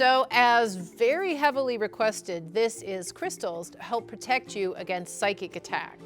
So as very heavily requested, this is crystals to help protect you against psychic attack.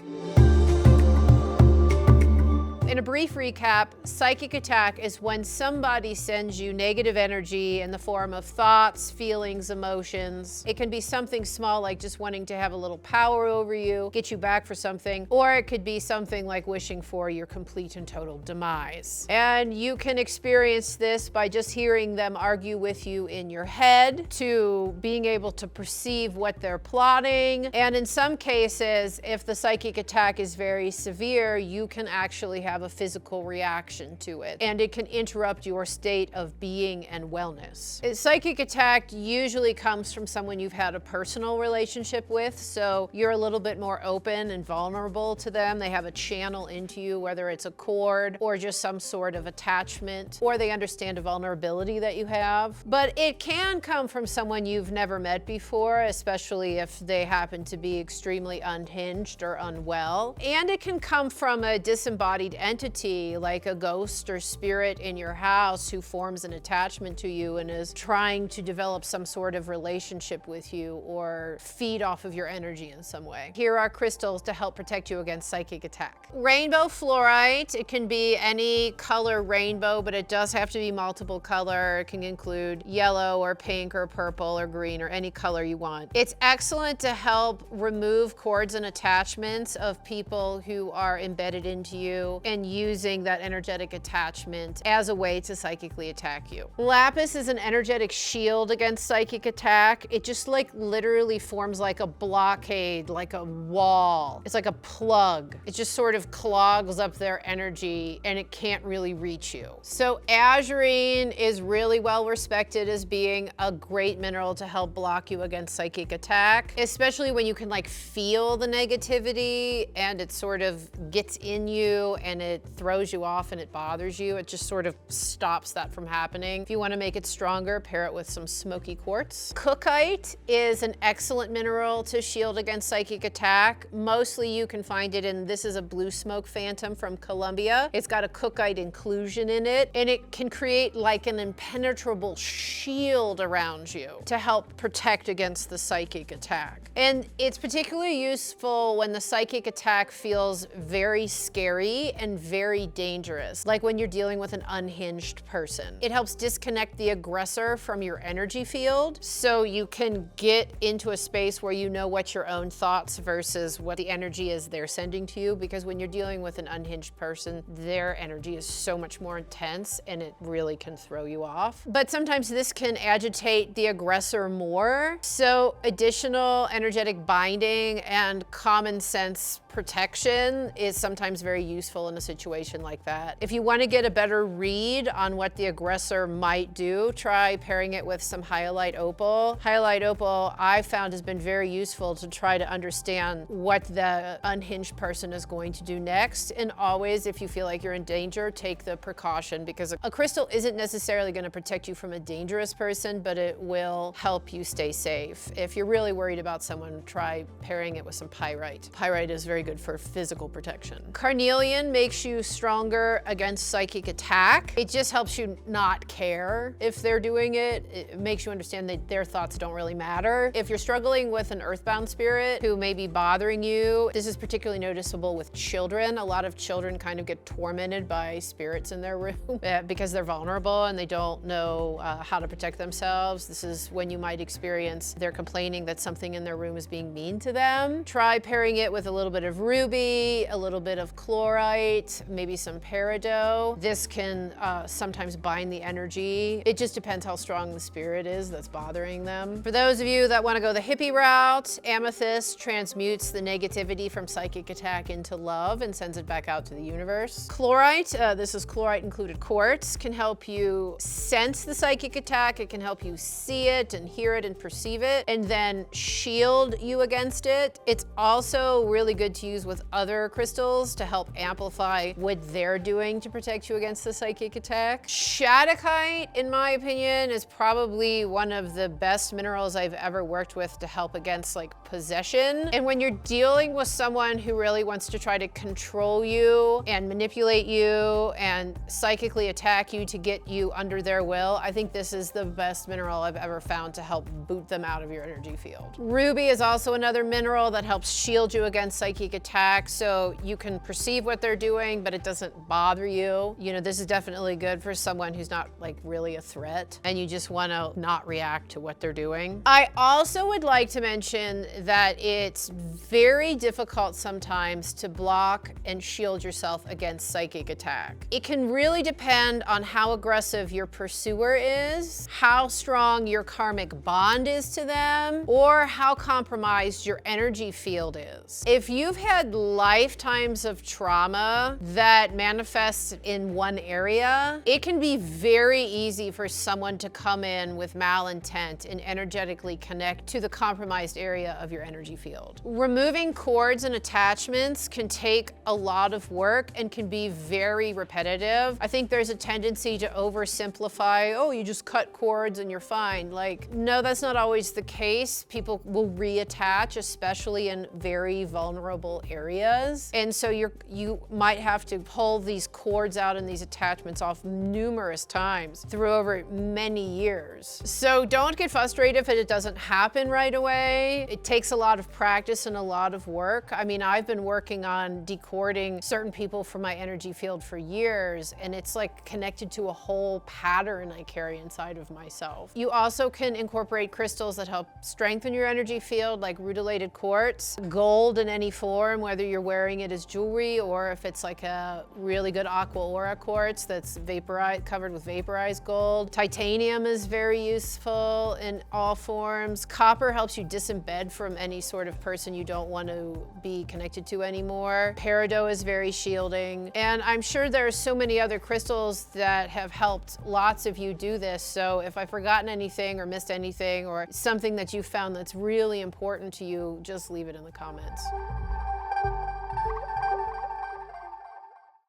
In a brief recap, psychic attack is when somebody sends you negative energy in the form of thoughts, feelings, emotions. It can be something small like just wanting to have a little power over you, get you back for something, or it could be something like wishing for your complete and total demise. And you can experience this by just hearing them argue with you in your head, to being able to perceive what they're plotting. And in some cases, if the psychic attack is very severe, you can actually have a physical reaction to it, and it can interrupt your state of being and wellness. A psychic attack usually comes from someone you've had a personal relationship with, so you're a little bit more open and vulnerable to them. They have a channel into you, whether it's a cord or just some sort of attachment, or they understand a vulnerability that you have. But it can come from someone you've never met before, especially if they happen to be extremely unhinged or unwell. And it can come from a disembodied entity, like a ghost or spirit in your house who forms an attachment to you and is trying to develop some sort of relationship with you or feed off of your energy in some way. Here are crystals to help protect you against psychic attack. Rainbow fluorite. It can be any color rainbow, but it does have to be multiple color. It can include yellow or pink or purple or green or any color you want. It's excellent to help remove cords and attachments of people who are embedded into you and using that energetic attachment as a way to psychically attack you. Lapis is an energetic shield against psychic attack. It just like literally forms like a blockade, like a wall. It's like a plug. It just sort of clogs up their energy and it can't really reach you. So azurine is really well respected as being a great mineral to help block you against psychic attack, especially when you can like feel the negativity and it sort of gets in you and it throws you off and it bothers you. It just sort of stops that from happening. If you want to make it stronger, pair it with some smoky quartz. Cookite is an excellent mineral to shield against psychic attack. Mostly you can find it in, this is a blue smoke phantom from Colombia. It's got a cookite inclusion in it, and it can create like an impenetrable shield around you to help protect against the psychic attack. And it's particularly useful when the psychic attack feels very scary and very dangerous, like when you're dealing with an unhinged person. It helps disconnect the aggressor from your energy field so you can get into a space where you know what your own thoughts versus what the energy is they're sending to you, because when you're dealing with an unhinged person, their energy is so much more intense and it really can throw you off. But sometimes this can agitate the aggressor more, so additional energetic binding and common sense protection is sometimes very useful in a situation like that. If you want to get a better read on what the aggressor might do, try pairing it with some Hyalite Opal. Hyalite Opal I found has been very useful to try to understand what the unhinged person is going to do next. And always, if you feel like you're in danger, take the precaution, because a crystal isn't necessarily going to protect you from a dangerous person, but it will help you stay safe. If you're really worried about someone, try pairing it with some pyrite. Pyrite is very good for physical protection. Carnelian makes you stronger against psychic attack. It just helps you not care if they're doing it. It makes you understand that their thoughts don't really matter. If you're struggling with an earthbound spirit who may be bothering you, this is particularly noticeable with children. A lot of children kind of get tormented by spirits in their room because they're vulnerable and they don't know how to protect themselves. This is when you might experience they're complaining that something in their room is being mean to them. Try pairing it with a little bit of ruby, a little bit of chlorite, maybe some peridot. This can sometimes bind the energy. It just depends how strong the spirit is that's bothering them. For those of you that want to go the hippie route, Amethyst transmutes the negativity from psychic attack into love and sends it back out to the universe. Chlorite, this is chlorite included quartz, can help you sense the psychic attack. It can help you see it and hear it and perceive it, and then shield you against it. It's also really good to use with other crystals to help amplify identify what they're doing to protect you against the psychic attack. Shattuckite, in my opinion, is probably one of the best minerals I've ever worked with to help against like possession. And when you're dealing with someone who really wants to try to control you and manipulate you and psychically attack you to get you under their will, I think this is the best mineral I've ever found to help boot them out of your energy field. Ruby is also another mineral that helps shield you against psychic attacks, so you can perceive what they're doing, but it doesn't bother you. You know, this is definitely good for someone who's not like really a threat and you just want to not react to what they're doing. I also would like to mention that it's very difficult sometimes to block and shield yourself against psychic attack. It can really depend on how aggressive your pursuer is, how strong your karmic bond is to them, or how compromised your energy field is. If you've had lifetimes of trauma that manifests in one area, it can be very easy for someone to come in with malintent and energetically connect to the compromised area of your energy field. Removing cords and attachments can take a lot of work and can be very repetitive. I think there's a tendency to oversimplify, oh, you just cut cords and you're fine. Like, no, that's not always the case. People will reattach, especially in very vulnerable areas. And so you might have to pull these cords out and these attachments off numerous times through over many years. So don't get frustrated if it doesn't happen right away. It takes a lot of practice and a lot of work. I mean, I've been working on decording certain people from my energy field for years, and it's like connected to a whole pattern I carry inside of myself. You also can incorporate crystals that help strengthen your energy field, like rutilated quartz, gold in any form, whether you're wearing it as jewelry or if it's like a really good aqua aura quartz that's vaporized, covered with vaporized gold. Titanium is very useful in all forms. Copper helps you disembed from any sort of person you don't want to be connected to anymore. Peridot is very shielding. And I'm sure there are so many other crystals that have helped lots of you do this. So if I've forgotten anything or missed anything or something that you found that's really important to you, just leave it in the comments.